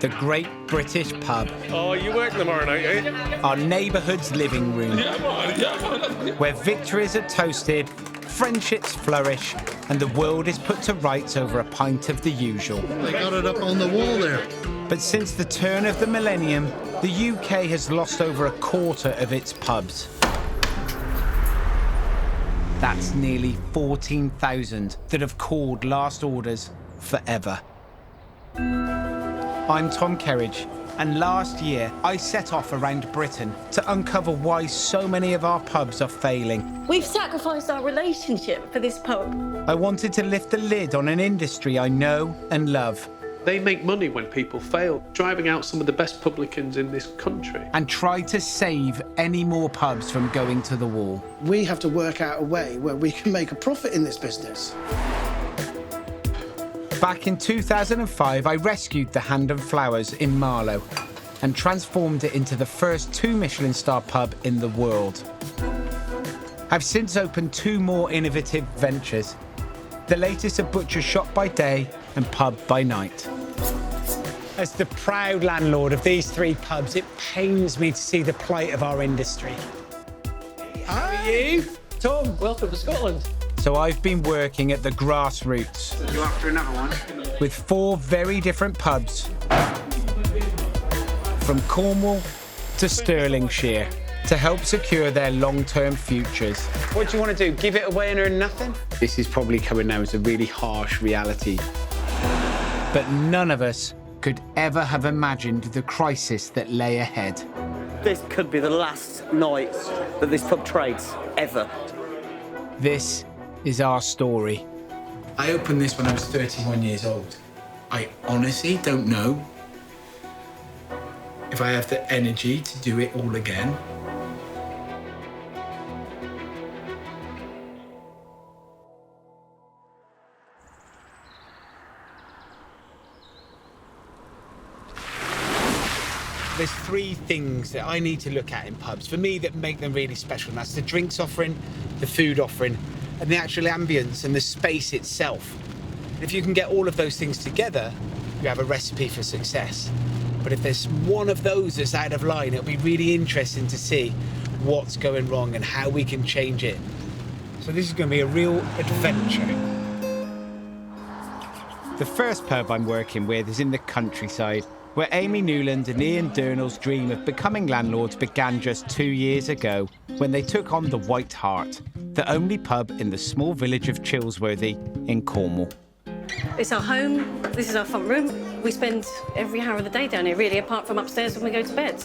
The Great British Pub. Oh, you work tomorrow night, eh? Our neighbourhood's living room. Yeah, man. Where victories are toasted, friendships flourish, and the world is put to rights over a pint of the usual. They got it up on the wall there. But since the turn of the millennium, the UK has lost over a quarter of its pubs. That's nearly 14,000 that have called last orders forever. I'm Tom Kerridge, and last year I set off around Britain to uncover why so many of our pubs are failing. We've sacrificed our relationship for this pub. I wanted to lift the lid on an industry I know and love. They make money when people fail, driving out some of the best publicans in this country. And try to save any more pubs from going to the wall. We have to work out a way where we can make a profit in this business. Back in 2005, I rescued the Hand and Flowers in Marlow and transformed it into the first 2 Michelin-starred pub in the world. I've since opened 2 more innovative ventures. The latest a butcher shop by day and pub by night. As the proud landlord of these 3 pubs, it pains me to see the plight of our industry. How are you? Tom, welcome to Scotland. So I've been working at the grassroots. You after another one? With 4 very different pubs. From Cornwall to Stirlingshire, to help secure their long-term futures. What do you want to do, give it away and earn nothing? This is probably coming now as a really harsh reality. But none of us could ever have imagined the crisis that lay ahead. This could be the last night that this pub trades, ever. This is our story. I opened this when I was 31 years old. I honestly don't know if I have the energy to do it all again. There's 3 things that I need to look at in pubs, for me, that make them really special. And that's the drinks offering, the food offering, and the actual ambience and the space itself. If you can get all of those things together, you have a recipe for success. But if there's one of those that's out of line, it'll be really interesting to see what's going wrong and how we can change it. So this is going to be a real adventure. The first pub I'm working with is in the countryside, where Amy Newland and Ian Durnall's dream of becoming landlords began just 2 years ago, when they took on the White Hart, the only pub in the small village of Chilsworthy in Cornwall. It's our home, this is our front room. We spend every hour of the day down here, really, apart from upstairs when we go to bed.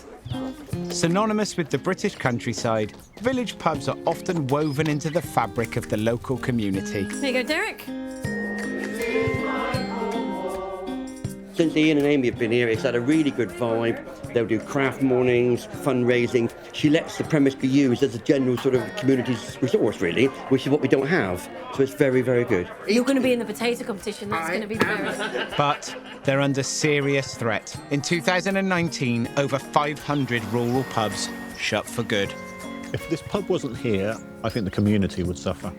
Synonymous with the British countryside, village pubs are often woven into the fabric of the local community. There you go, Derek. Since Ian and Amy have been here, it's had a really good vibe. They'll do craft mornings, fundraising. She lets the premise be used as a general sort of community resource, really, which is what we don't have. So it's very, very good. You're going to be in the potato competition. That's going to be very... But they're under serious threat. In 2019, over 500 rural pubs shut for good. If this pub wasn't here, I think the community would suffer.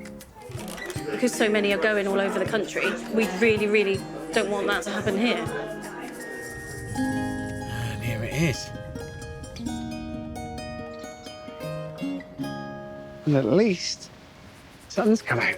Because so many are going all over the country, we really, really don't want that to happen here. And here it is. And at least sun's come out.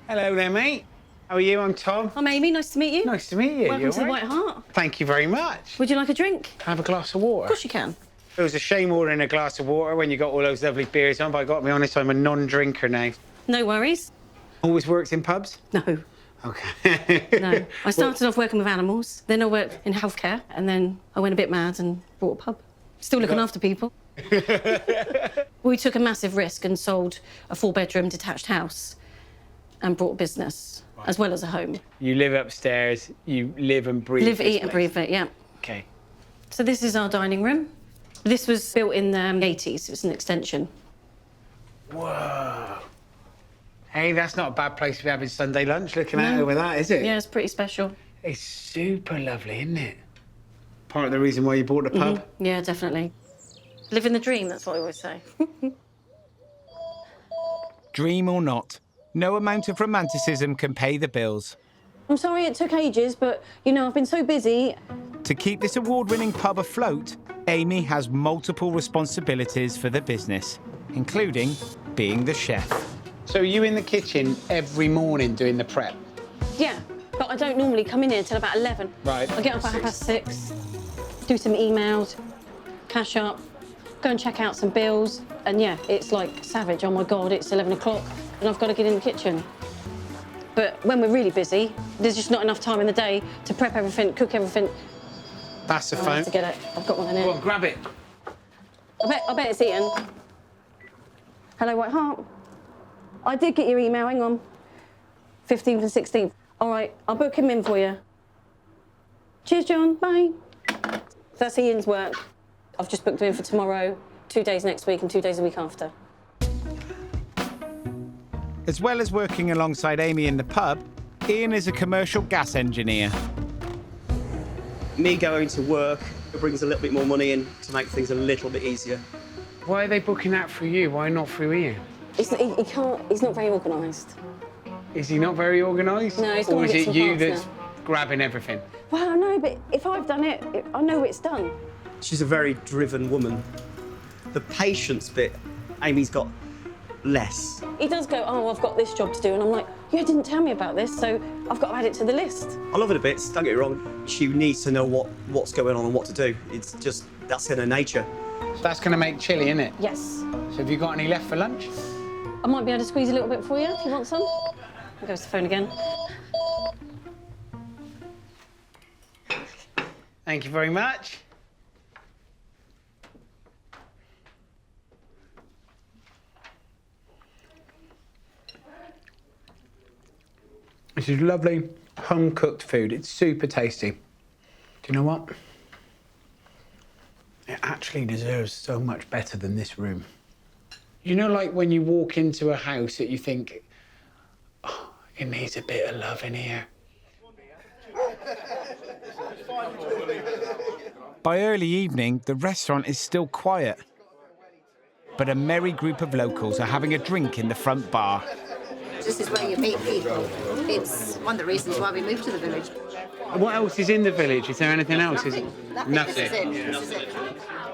Hello there, mate. How are you? I'm Tom. I'm Amy, nice to meet you. Nice to meet you. Welcome You to the all White right? Hart. Thank you very much. Would you like a drink? Have a glass of water. Of course you can. It was a shame ordering a glass of water when you got all those lovely beers on, but I got to be honest, I'm a non-drinker now. No worries. Always worked in pubs? No. Okay. No. I started off working with animals, then I worked in healthcare, and then I went a bit mad and bought a pub. Still looking after people. We took a massive risk and sold a 4-bedroom detached house and brought a business, as well as a home. You live upstairs, you live and breathe Live, this eat and place. breathe it, yeah. Okay. So this is our dining room. This was built in the 80s. It was an extension. Whoa. Hey, that's not a bad place to be having Sunday lunch, looking out over that, is it? Yeah, it's pretty special. It's super lovely, isn't it? Part of the reason why you bought the pub? Yeah, definitely. Living the dream, that's what I always say. Dream or not, no amount of romanticism can pay the bills. I'm sorry it took ages, but, you know, I've been so busy. To keep this award-winning pub afloat, Amy has multiple responsibilities for the business, including being the chef. So are you in the kitchen every morning doing the prep? Yeah, but I don't normally come in here till about 11. Right. I get up at 6:30, do some emails, cash up, go and check out some bills, and yeah, it's like savage. Oh my God, it's 11 o'clock, and I've got to get in the kitchen. But when we're really busy, there's just not enough time in the day to prep everything, cook everything. That's the I phone. have to get it. I've got one in here. Go on, grab it. I bet it's Ian. Hello, White Hart. I did get your email, hang on. 15th and 16th. All right, I'll book him in for you. Cheers, John, bye. That's Ian's work. I've just booked him in for tomorrow, 2 days next week and 2 days the week after. As well as working alongside Amy in the pub, Ian is a commercial gas engineer. Me going to work brings a little bit more money in to make things a little bit easier. Why are they booking that through you? Why not through Ian? He's not very organised. Is he not very organised? No, he's got Or is bits it and you parts that's now. grabbing everything? Well, I know, but if I've done it, I know it's done. She's a very driven woman. The patience bit, Amy's got less. He does go, oh, I've got this job to do, and I'm like, you didn't tell me about this, so I've got to add it to the list. I love her to bits, don't get me wrong. She needs to know what's going on and what to do. It's just, that's in her nature. So that's going to make chilli, isn't it? Yes. So have you got any left for lunch? I might be able to squeeze a little bit for you if you want some. There goes the phone again. Thank you very much. This is lovely, home-cooked food. It's super tasty. Do you know what? It actually deserves so much better than this room. You know, like when you walk into a house that you think, oh, it needs a bit of love in here. By early evening, the restaurant is still quiet. But a merry group of locals are having a drink in the front bar. This is where you meet people. It's one of the reasons why we moved to the village. What else is in the village? Is there anything else? Nothing. This is it.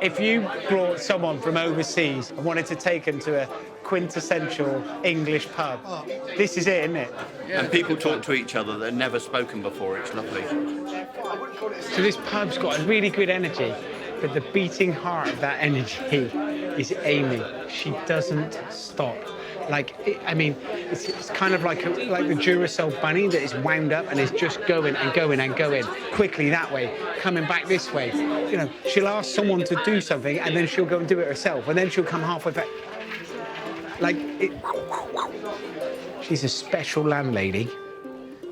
If you brought someone from overseas and wanted to take them to a quintessential English pub, this is it, isn't it? And people talk to each other that have never spoken before. It's lovely. So this pub's got a really good energy, but the beating heart of that energy is Amy. She doesn't stop. It's kind of like the Duracell bunny that is wound up and is just going and going and going quickly that way, coming back this way. You know, she'll ask someone to do something and then she'll go and do it herself, and then she'll come halfway back. She's a special landlady.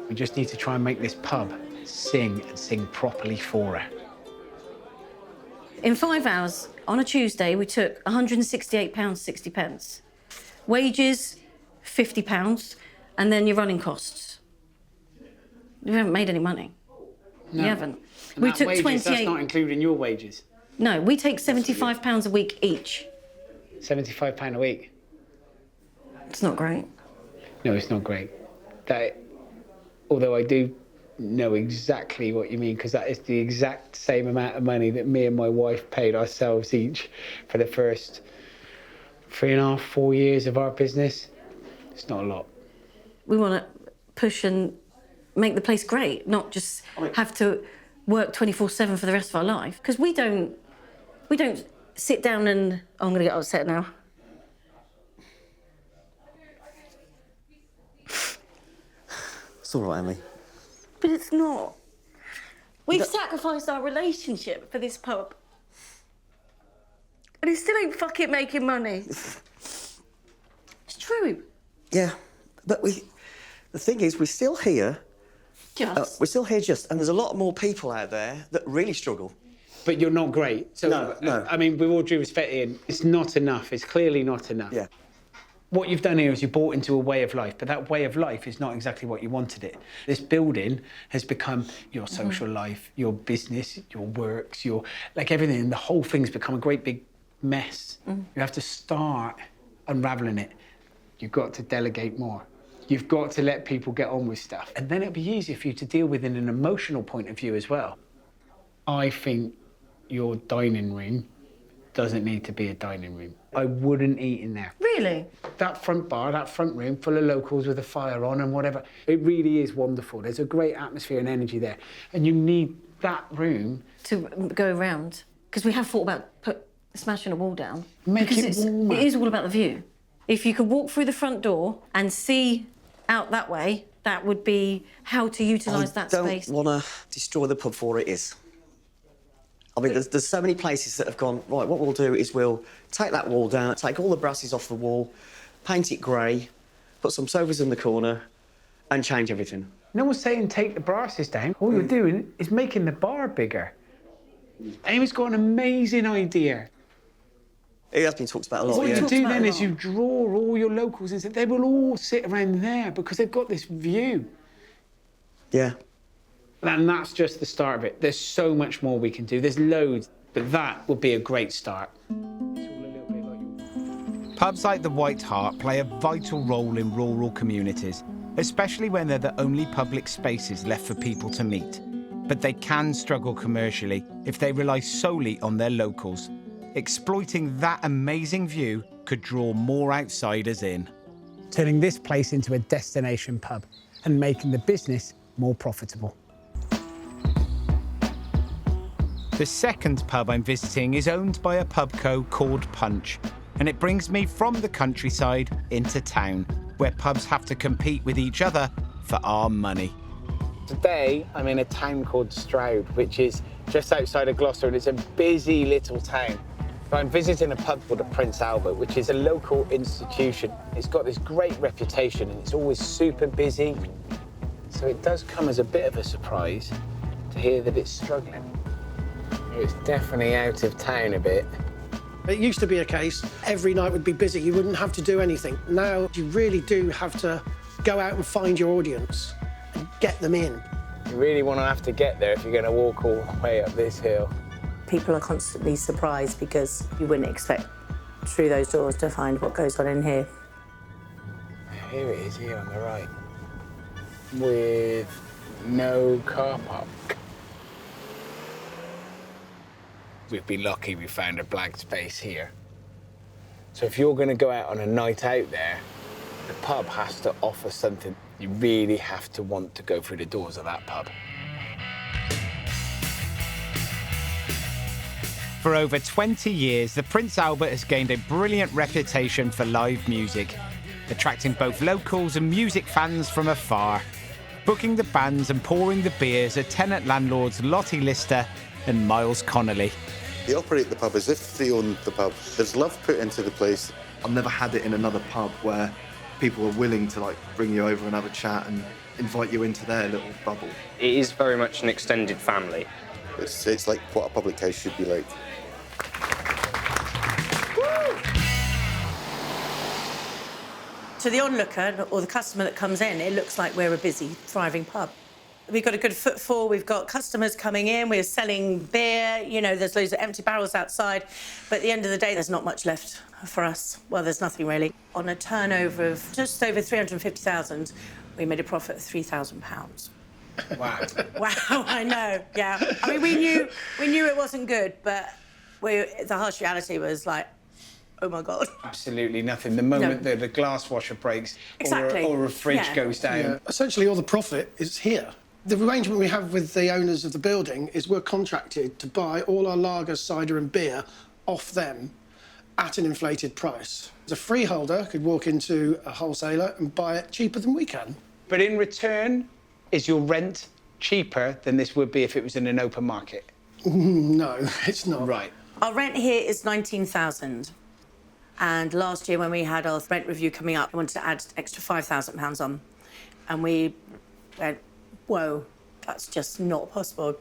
We just need to try and make this pub sing and sing properly for her. In 5 hours, on a Tuesday, we took £168.60. Wages, £50, and then your running costs. We haven't made any money. No. We haven't. And We that took wages, 28. That's not including your wages. No, we take £75 a week each. £75 a week. It's not great. No, it's not great. Although I do know exactly what you mean, because that is the exact same amount of money that me and my wife paid ourselves each for the first 3.5, 4 years of our business. It's not a lot. We want to push and make the place great, not just have to work 24/7 for the rest of our life. Because we don't sit down and... Oh, I'm going to get upset now. It's all right, Amy. But it's not. We've sacrificed our relationship for this pub. And he still ain't fucking making money. It's true. Yeah, but the thing is, we're still here. We're still here and there's a lot more people out there that really struggle. But you're not great. So, No. I mean, with all due respect, Ian, it's not enough. It's clearly not enough. Yeah. What you've done here is you bought into a way of life, but that way of life is not exactly what you wanted it. This building has become your social life, your business, your works, like everything, and the whole thing's become a great big mess. You have to start unraveling it. You've got to delegate more. You've got to let people get on with stuff. And then it'll be easier for you to deal with in an emotional point of view as well. I think your dining room doesn't need to be a dining room. I wouldn't eat in there. Really? That front bar, that front room full of locals with a fire on and whatever, it really is wonderful. There's a great atmosphere and energy there. And you need that room to go around. Because we have thought about smashing a wall down. Make it warmer. It is all about the view. If you could walk through the front door and see out that way, that would be how to utilise that space. I don't want to destroy the pub for it is. I mean, there's so many places that have gone, right, what we'll do is we'll take that wall down, take all the brasses off the wall, paint it grey, put some sofas in the corner and change everything. No one's saying take the brasses down. All you're doing is making the bar bigger. Amy's got an amazing idea. It has been talked about a lot, What you do then is you draw all your locals and they will all sit around there because they've got this view. Yeah. And that's just the start of it. There's so much more we can do. There's loads, but that would be a great start. Pubs like the White Hart play a vital role in rural communities, especially when they're the only public spaces left for people to meet. But they can struggle commercially if they rely solely on their locals. Exploiting that amazing view could draw more outsiders in. Turning this place into a destination pub and making the business more profitable. The second pub I'm visiting is owned by a PubCo called Punch, and it brings me from the countryside into town, where pubs have to compete with each other for our money. Today, I'm in a town called Stroud, which is just outside of Gloucester, and it's a busy little town. I'm visiting a pub called the Prince Albert, which is a local institution. It's got this great reputation, and it's always super busy. So it does come as a bit of a surprise to hear that it's struggling. It's definitely out of town a bit. It used to be a case, every night would be busy, you wouldn't have to do anything. Now, you really do have to go out and find your audience and get them in. You really want to have to get there if you're going to walk all the way up this hill. People are constantly surprised because you wouldn't expect through those doors to find what goes on in here. Here it is, here on the right, with no car park. We've been lucky we found a blank space here. So if you're going to go out on a night out there, the pub has to offer something. You really have to want to go through the doors of that pub. For over 20 years, the Prince Albert has gained a brilliant reputation for live music, attracting both locals and music fans from afar. Booking the bands and pouring the beers are tenant landlords Lottie Lister and Miles Connolly. They operate the pub as if they own the pub. There's love put into the place. I've never had it in another pub where people are willing to bring you over and have a chat and invite you into their little bubble. It is very much an extended family. It's like what a public house should be like. To the onlooker or the customer that comes in, it looks like we're a busy, thriving pub. We've got a good footfall, we've got customers coming in, we're selling beer, you know, there's loads of empty barrels outside, but at the end of the day, there's not much left for us. Well, there's nothing really. On a turnover of just over 350,000, we made a profit of £3,000. Wow. Wow, I know, yeah. I mean, we knew it wasn't good, but the harsh reality was like, oh my God. Absolutely nothing. The moment that the glass washer breaks exactly. or a fridge goes down. Yeah. Essentially, all the profit is here. The arrangement we have with the owners of the building is we're contracted to buy all our lager, cider and beer off them at an inflated price. A freeholder could walk into a wholesaler and buy it cheaper than we can. But in return, is your rent cheaper than this would be if it was in an open market? No, it's not. Right. Our rent here is 19,000. And last year, when we had our rent review coming up, we wanted to add extra £5,000 on. And we went, whoa, that's just not possible.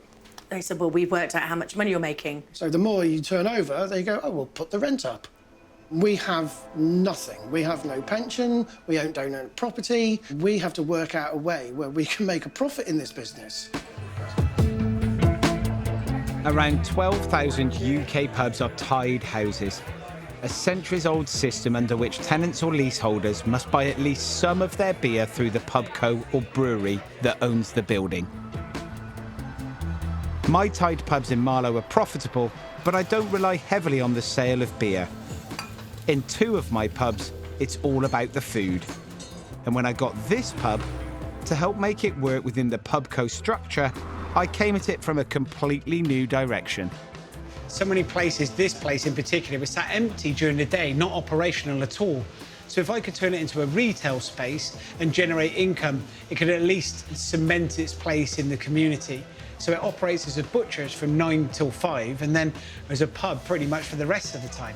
They said, well, we've worked out how much money you're making. So the more you turn over, they go, oh, we'll put the rent up. We have nothing. We have no pension, we don't own property. We have to work out a way where we can make a profit in this business. Around 12,000 UK pubs are tied houses. a centuries-old system under which tenants or leaseholders must buy at least some of their beer through the PubCo or brewery that owns the building. My Tide pubs in Marlow are profitable, but I don't rely heavily on the sale of beer. In 2 of my pubs, it's all about the food. And when I got this pub, to help make it work within the PubCo structure, I came at it from a completely new direction. So many places, this place in particular, was sat empty during the day, not operational at all. So if I could turn it into a retail space and generate income, it could at least cement its place in the community. So it operates as a butcher's from 9 till 5, and then as a pub pretty much for the rest of the time.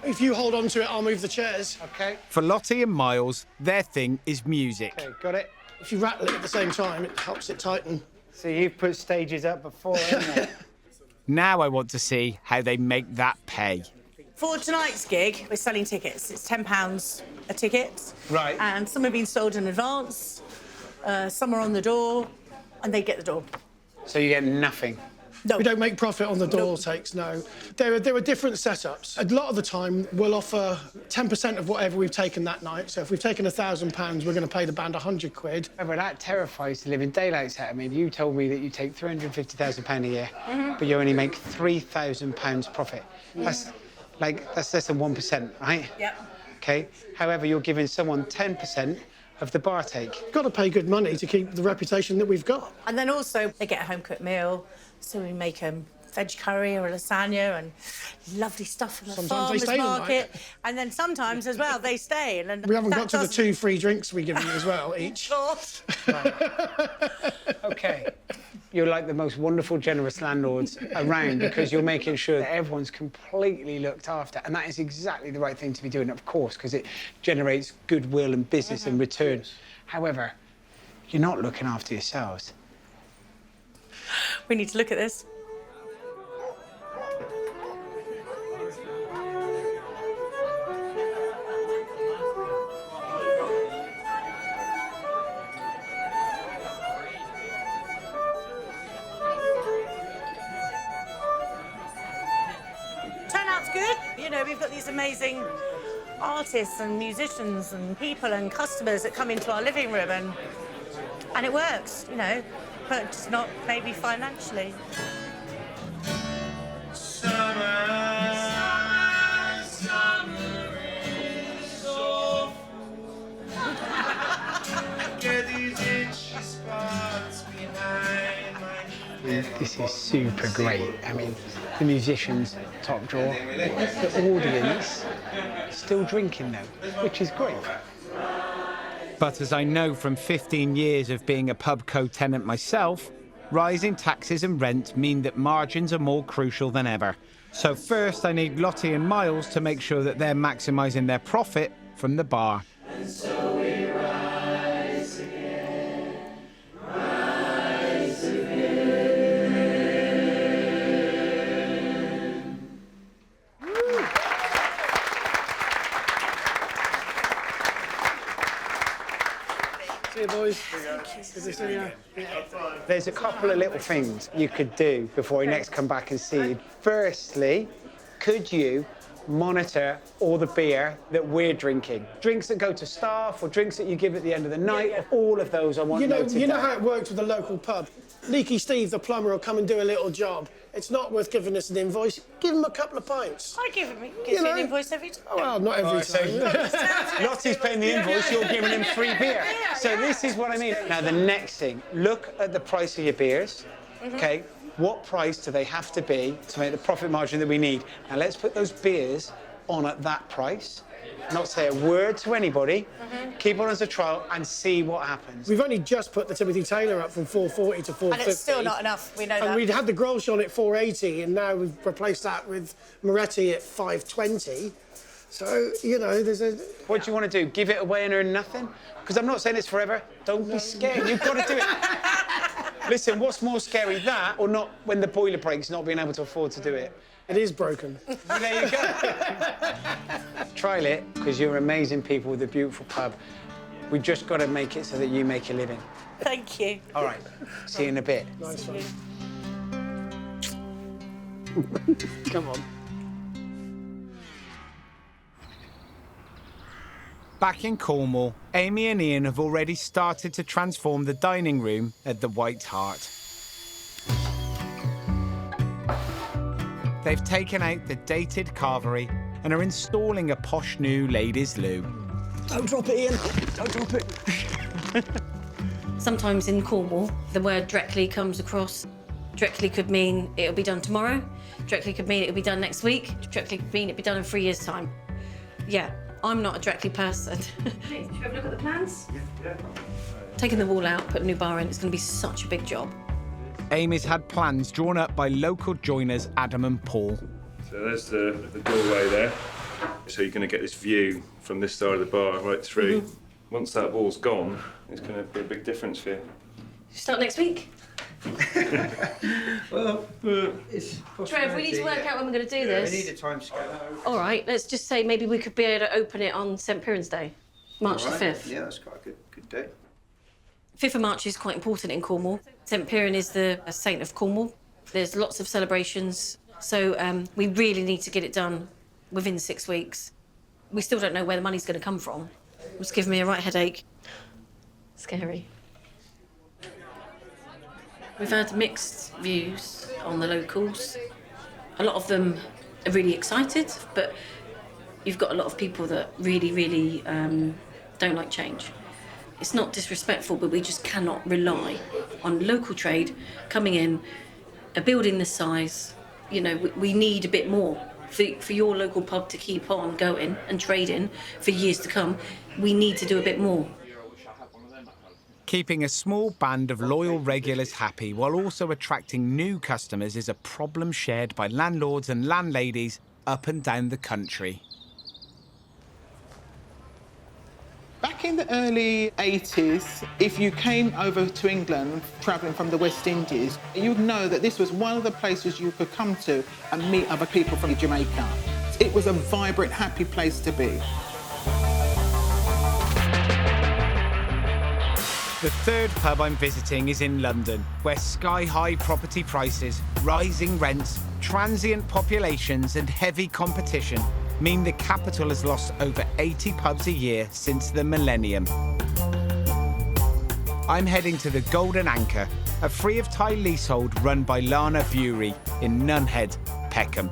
If you hold on to it, I'll move the chairs. OK. For Lottie and Miles, their thing is music. OK, got it. If you rattle it at the same time, it helps it tighten. So you've put stages up before, haven't you? Now I want to see how they make that pay. For tonight's gig, we're selling tickets. It's £10 a ticket. Right. And some have been sold in advance, some are on the door, and they get the door. So you get nothing? No. We don't make profit on the door takes, no. There are different setups. A lot of the time, we'll offer 10% of whatever we've taken that night. So if we've taken £1,000, we're going to pay the band £100. But that terrifies the living daylights out of me. You told me that you take £350,000 a year, but you only make £3,000 profit. That's less than 1%, right? Yep. OK. However, you're giving someone 10% of the bar take. You've got to pay good money to keep the reputation that we've got. And then also, they get a home-cooked meal, so we make a veg curry or a lasagna and lovely stuff from the Sometimes they farmer's stay the market. And then sometimes, as well, they stay. And We haven't got to the 2 free drinks we give them as well, each. OK. You're like the most wonderful, generous landlords around because you're making sure that everyone's completely looked after. And that is exactly the right thing to be doing, of course, because it generates goodwill and business and return. However, you're not looking after yourselves. We need to look at this. Turnout's good. You know, we've got these amazing artists and musicians and people and customers that come into our living room and it works, you know. But just not maybe financially. This is super great. I mean, the musicians, top drawer. The audience, still drinking though, which is great. But as I know from 15 years of being a PubCo tenant myself, rising taxes and rent mean that margins are more crucial than ever. So first I need Lottie and Miles to make sure that they're maximising their profit from the bar. And so we rise again, rise again. See you, boys. Good to see you. There's a couple of little things you could do before you next come back and see you. Firstly, could you monitor all the beer that we're drinking? Drinks that go to staff or drinks that you give at the end of the night, all of those I want noted You know down. how it works with a local pub? Leaky Steve, the plumber, will come and do a little job. It's not worth giving us an invoice. Give him a couple of pints. I give you an invoice every time. Oh, well, not every time. Lottie's paying the invoice, you're giving him free beer. So this is what I mean. Now, the next thing, look at the price of your beers, OK? What price do they have to be to make the profit margin that we need? Now, let's put those beers on at that price, not say a word to anybody, keep on as a trial and see what happens. We've only just put the Timothy Taylor up from 440 to 450. And it's still not enough, we know that. And we'd had the Grolsch on at 480, and now we've replaced that with Moretti at 520. So, you know, there's a... What do you want to do? Give it away and earn nothing? Because I'm not saying it's forever. Don't be scared. You've got to do it. Listen, what's more scary, that or not when the boiler breaks, not being able to afford to do it? It is broken. There you go. Trial it, because you're amazing people with a beautiful pub. We just got to make it so that you make a living. Thank you. All right. See you in a bit. Nice one. Come on. Back in Cornwall, Amy and Ian have already started to transform the dining room at the White Hart. They've taken out the dated carvery and are installing a posh new ladies' loo. Don't drop it, Ian. Don't drop it. Sometimes in Cornwall, the word directly comes across. Directly could mean it'll be done tomorrow. Directly could mean it'll be done next week. Directly could mean it'll be done in 3 years' time. Yeah, I'm not a directly person. Should we have a look at the plans? Yeah. Taking the wall out, putting a new bar in, it's going to be such a big job. Amy's had plans drawn up by local joiners Adam and Paul. So there's the doorway there. So you're going to get this view from this side of the bar right through. Once that wall's gone, it's going to be a big difference for you. Start next week? Well, it's Trev, we need to work out when we're going to do this. We need a time scale. All right, let's just say maybe we could be able to open it on St. Piran's Day, March the 5th. Yeah, that's quite a good day. 5th of March is quite important in Cornwall. St. Piran is the saint of Cornwall. There's lots of celebrations, so we really need to get it done within 6 weeks. We still don't know where the money's going to come from. It's giving me a right headache. Scary. We've had mixed views on the locals. A lot of them are really excited, but you've got a lot of people that really don't like change. It's not disrespectful, but we just cannot rely on local trade coming in, a building this size. You know, we need a bit more. For your local pub to keep on going and trading for years to come, we need to do a bit more. Keeping a small band of loyal regulars happy while also attracting new customers is a problem shared by landlords and landladies up and down the country. Back in the early 80s, if you came over to England, travelling from the West Indies, you'd know that this was one of the places you could come to and meet other people from Jamaica. It was a vibrant, happy place to be. The third pub I'm visiting is in London, where sky-high property prices, rising rents, transient populations and heavy competition mean the capital has lost over 80 pubs a year since the millennium. I'm heading to the Golden Anchor, a free-of-tie leasehold run by Lana Bury in Nunhead, Peckham.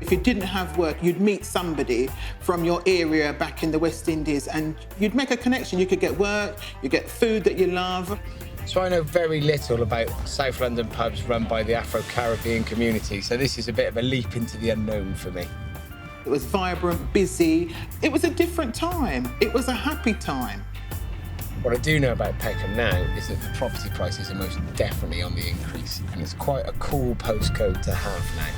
If you didn't have work, you'd meet somebody from your area back in the West Indies and you'd make a connection. You could get work, you get food that you love. So I know very little about South London pubs run by the Afro-Caribbean community, so this is a bit of a leap into the unknown for me. It was vibrant, busy. It was a different time. It was a happy time. What I do know about Peckham now is that the property prices are most definitely on the increase, and it's quite a cool postcode to have now.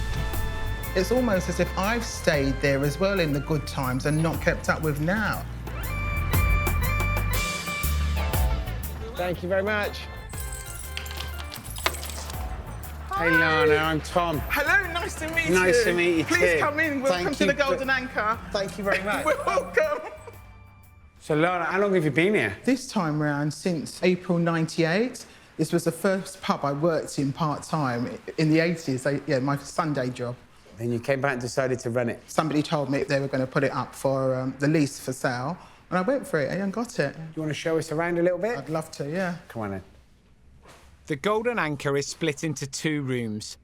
It's almost as if I've stayed there as well in the good times and not kept up with now. Thank you very much. Hey, Lana, I'm Tom. Hello, nice to meet you. Nice to meet you, Please too. come in. Welcome to the Golden Anchor. Thank you very much. We're welcome. So, Lana, how long have you been here? This time round, since April '98. This was the first pub I worked in part-time in the 80s. Yeah, my Sunday job. Then you came back and decided to run it? Somebody told me they were going to put it up for the lease for sale, and I went for it and got it. You want to show us around a little bit? I'd love to, yeah. Come on, then. The Golden Anchor is split into 2 rooms.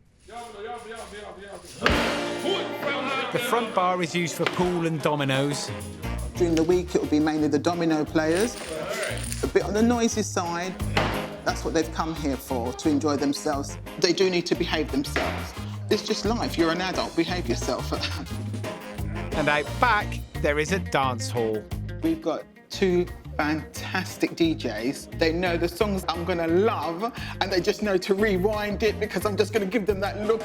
The front bar is used for pool and dominoes. During the week, it will be mainly the domino players. A bit on the noisy side. That's what they've come here for, to enjoy themselves. They do need to behave themselves. It's just life. You're an adult. Behave yourself. And out back, there is a dance hall. We've got 2 fantastic DJs. They know the songs I'm gonna love, and they just know to rewind it because I'm just gonna give them that look.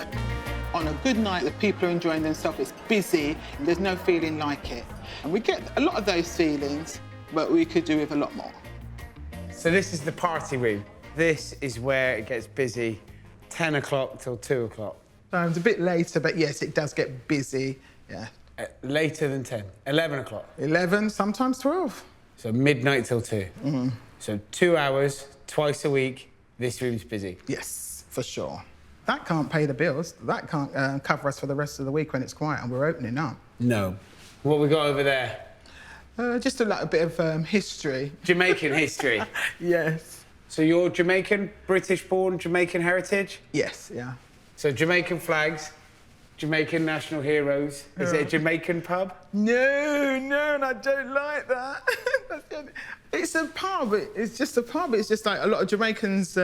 On a good night, the people are enjoying themselves. It's busy, and there's no feeling like it. And we get a lot of those feelings, but we could do with a lot more. So this is the party room. This is where it gets busy, 10 o'clock till 2 o'clock. It's a bit later, but yes, it does get busy, yeah. Later than 10, 11 o'clock. 11, sometimes 12. So midnight till 2. Mm-hmm. So 2 hours, twice a week, this room's busy. Yes, for sure. That can't pay the bills. That can't cover us for the rest of the week when it's quiet and we're opening up. No. What we got over there? Just a little bit of history. Jamaican history? Yes. So you're Jamaican, British-born, Jamaican heritage? Yes, yeah. So Jamaican flags, Jamaican national heroes. Is it a Jamaican pub? No, and I don't like that. It's a pub. It's just a pub. It's just like a lot of Jamaicans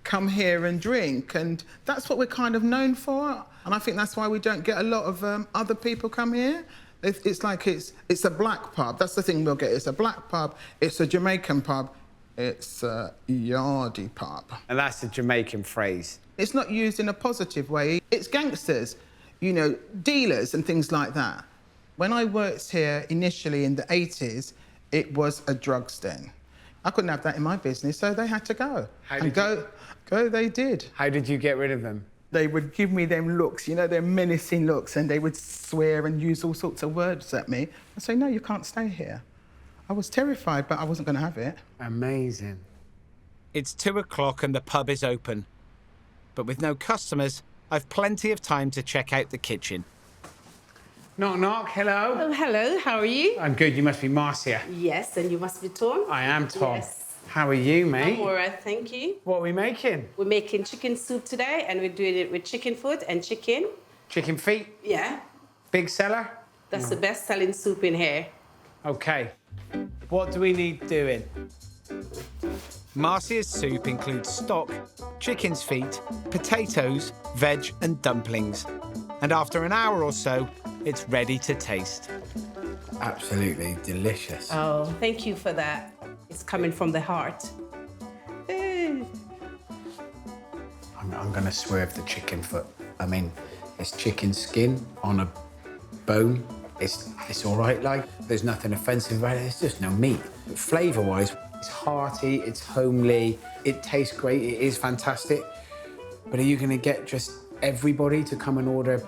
come here and drink, and that's what we're kind of known for. And I think that's why we don't get a lot of other people come here. It's like it's a black pub. That's the thing we'll get. It's a black pub. It's a Jamaican pub. It's a yardie pub. And that's a Jamaican phrase. It's not used in a positive way. It's gangsters, you know, dealers and things like that. When I worked here initially in the 80s, it was a drugs den. I couldn't have that in my business, so they had to go. Go they did. How did you get rid of them? They would give me them looks, you know, them menacing looks, and they would swear and use all sorts of words at me. I'd say, no, you can't stay here. I was terrified, but I wasn't going to have it. Amazing. It's 2 o'clock and the pub is open. But with no customers, I've plenty of time to check out the kitchen. Knock, knock, hello. Oh, hello, how are you? I'm good, you must be Marcia. Yes, and you must be Tom? I am Tom. Yes. How are you, mate? I'm all right, thank you. What are we making? We're making chicken soup today, and we're doing it with chicken foot and chicken. Chicken feet? Yeah. Big seller? That's the best-selling soup in here. OK. What do we need doing? Marcia's soup includes stock, chicken's feet, potatoes, veg and dumplings. And after an hour or so, it's ready to taste. Absolutely delicious. Oh, thank you for that. It's coming from the heart. I'm going to swerve the chicken foot. I mean, it's chicken skin on a bone. It's all right, like, there's nothing offensive about it. There's just no meat. Flavour-wise, it's hearty, it's homely, it tastes great, it is fantastic. But are you going to get just everybody to come and order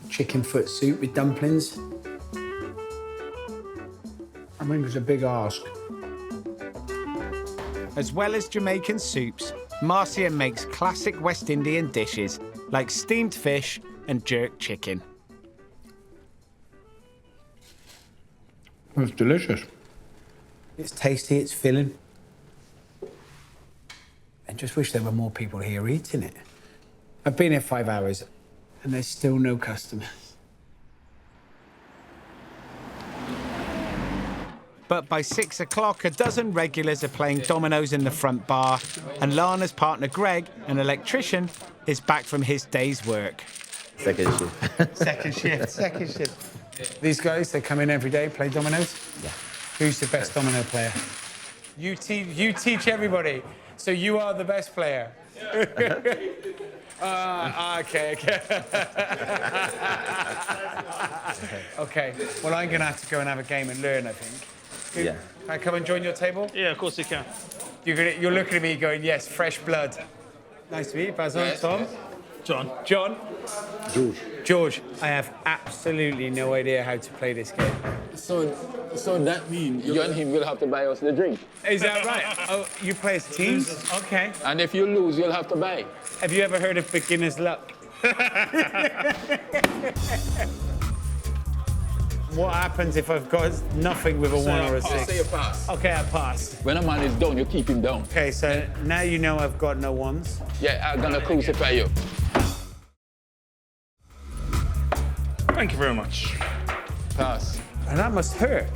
chicken foot soup with dumplings? I think it's a big ask. As well as Jamaican soups, Marcia makes classic West Indian dishes like steamed fish and jerk chicken. It's delicious. It's tasty, it's filling. I just wish there were more people here eating it. I've been here 5 hours and there's still no customers. But by 6 o'clock, a dozen regulars are playing dominoes in the front bar, and Lana's partner, Greg, an electrician, is back from his day's work. Second shift. Second shift. These guys, they come in every day, play dominoes? Yeah. Who's the best domino player? You teach everybody, so you are the best player. Okay. OK, well, I'm going to have to go and have a game and learn, I think. Yeah. Can I come and join your table? Yeah, of course you can. You're looking at me going, yes, fresh blood. Nice to meet you, Basil. Yes. Tom? John. John? George, I have absolutely no idea how to play this game. So that means you and him will have to buy us the drink. Is that right? Oh, you play as teams? OK. And if you lose, you'll have to buy. Have you ever heard of beginner's luck? What happens if I've got nothing with a 1 or a 6? Say a pass. OK, I pass. When a man is down, you keep him down. OK, so now you know I've got no 1s. Yeah, I'm gonna crucify you. Thank you very much. Pass. And that must hurt.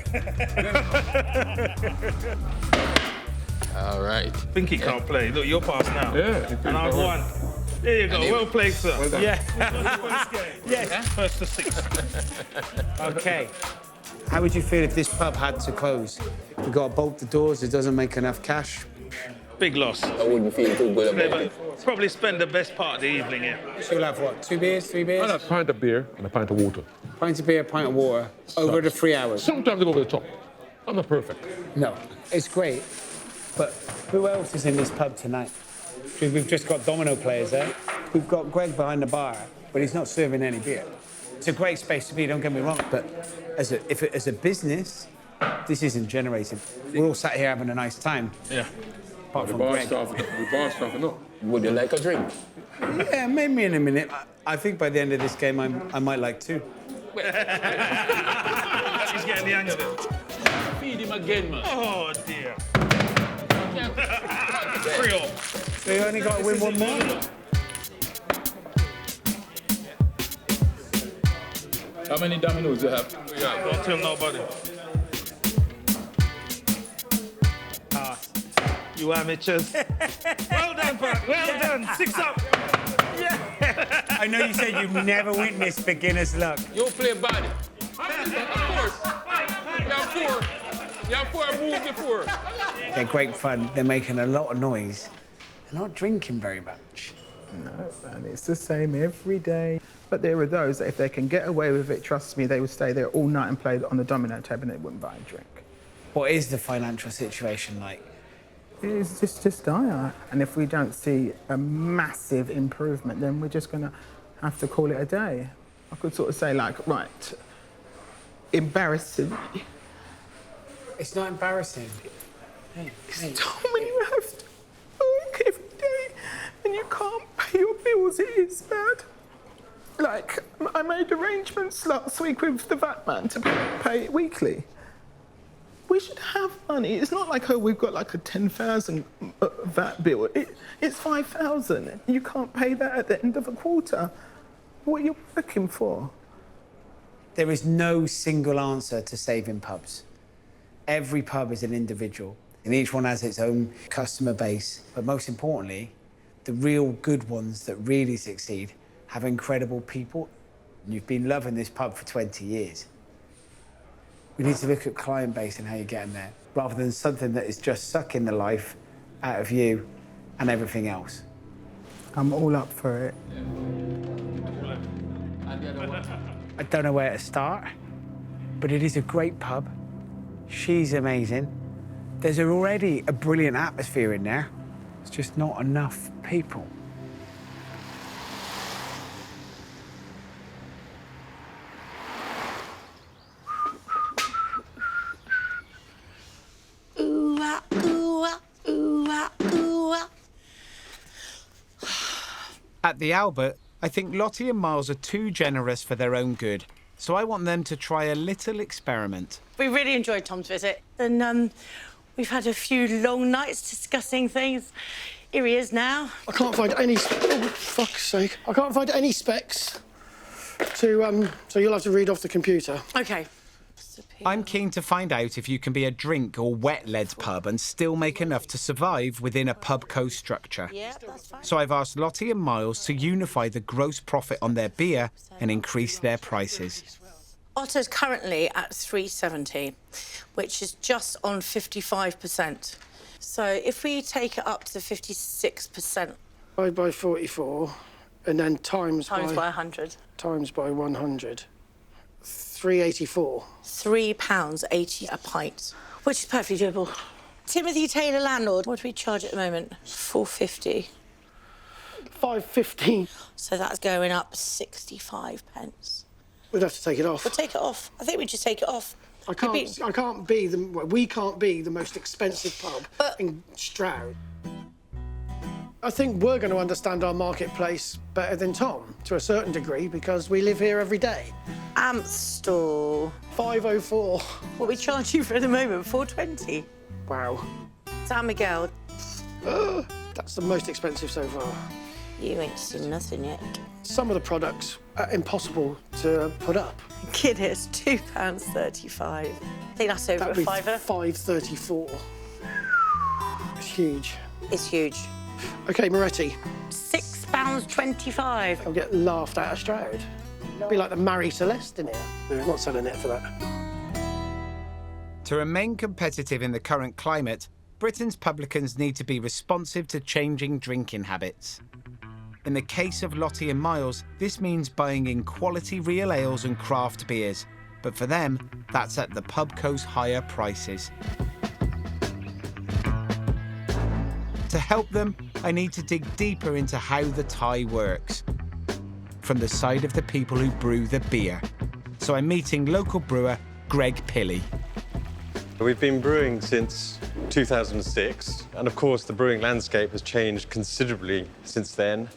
All right. Pinky can't play. Look, you're passed now. Yeah. And I've won. There you go. Well played, sir. Well done. Yeah. First game. Yes. First to 6. OK. How would you feel if this pub had to close? We've got to bolt the doors, it doesn't make enough cash. Big loss. I wouldn't feel too good about it. Probably spend the best part of the evening here. So you'll have what, 2 beers, 3 beers? A pint of beer and a pint of water. Pint of beer, pint of water, over the 3 hours. Sometimes I go over the top. I'm not perfect. No, it's great. But who else is in this pub tonight? We've just got domino players there. We've got Greg behind the bar, but he's not serving any beer. It's a great space to be, don't get me wrong, but as a business, this isn't generating. We're all sat here having a nice time. Yeah. Apart The from bar Greg. staff, the bar staff, no. Would you like a drink? Yeah, maybe in a minute. I think by the end of this game, I might like 2. He's getting the hang of it. Feed him again, man. Oh, dear. 3-all. So you only got to win 1 more? How many dominoes you have? Don't tell nobody. You amateurs. Well done, Pat. Well done. 6 up. Yeah. I know you said you've never witnessed beginner's luck. You play body. Of course. You have 4. Move before. They're great fun. They're making a lot of noise. They're not drinking very much. No, and it's the same every day. But there are those that if they can get away with it, trust me, they would stay there all night and play on the domino table and they wouldn't buy a drink. What is the financial situation like? It's just dire. And if we don't see a massive improvement, then we're just going to have to call it a day. I could sort of say, like, right, embarrassing. It's not embarrassing. Hey. Tom, when you have to work every day and you can't pay your bills, it is bad. Like, I made arrangements last week with the VAT man to pay it weekly. We should have money. It's not like, oh, we've got like a 10,000 VAT bill. It's 5,000. You can't pay that at the end of a quarter. What are you working for? There is no single answer to saving pubs. Every pub is an individual, and each one has its own customer base. But most importantly, the real good ones that really succeed have incredible people. You've been loving this pub for 20 years. We need to look at client base and how you're getting there, rather than something that is just sucking the life out of you and everything else. I'm all up for it. I don't know where to start, but it is a great pub. She's amazing. There's already a brilliant atmosphere in there. It's just not enough people. At the Albert, I think Lottie and Miles are too generous for their own good, so I want them to try a little experiment. We really enjoyed Tom's visit, and we've had a few long nights discussing things. Here he is now. I can't find any... Oh, fuck's sake. I can't find any specs to, so you'll have to read off the computer. OK. I'm keen to find out if you can be a drink or wet-led pub and still make enough to survive within a PubCos structure. Yeah, that's fine. So I've asked Lottie and Miles to unify the gross profit on their beer and increase their prices. Otto's currently at 370, which is just on 55%. So if we take it up to 56%... Divide by 44, and then times by 100. Times by 100. 384. £3.80 a pint, which is perfectly doable. Timothy Taylor, landlord, what do we charge at the moment? £4.50. £5.15. So that's going up 65 pence. We'd have to take it off. We'll take it off. I think we just take it off. We can't be the most expensive pub in Stroud. I think we're going to understand our marketplace better than Tom, to a certain degree, because we live here every day. Amstel. 504. What we charge you for at the moment? 4.20. Wow. San Miguel. That's the most expensive so far. You ain't seen nothing yet. Some of the products are impossible to put up. Kid, it's £2.35. I think that's over That'd a be fiver. £5.34. It's huge. It's huge. OK, Moretti. £6.25. I'll get laughed at Stroud. It'll be like the Marie Celeste in here. No, I'm not selling it for that. To remain competitive in the current climate, Britain's publicans need to be responsive to changing drinking habits. In the case of Lottie and Miles, this means buying in quality real ales and craft beers. But for them, that's at the PubCos higher prices. To help them, I need to dig deeper into how the tie works, from the side of the people who brew the beer. So I'm meeting local brewer Greg Pilley. We've been brewing since 2006, and of course the brewing landscape has changed considerably since then.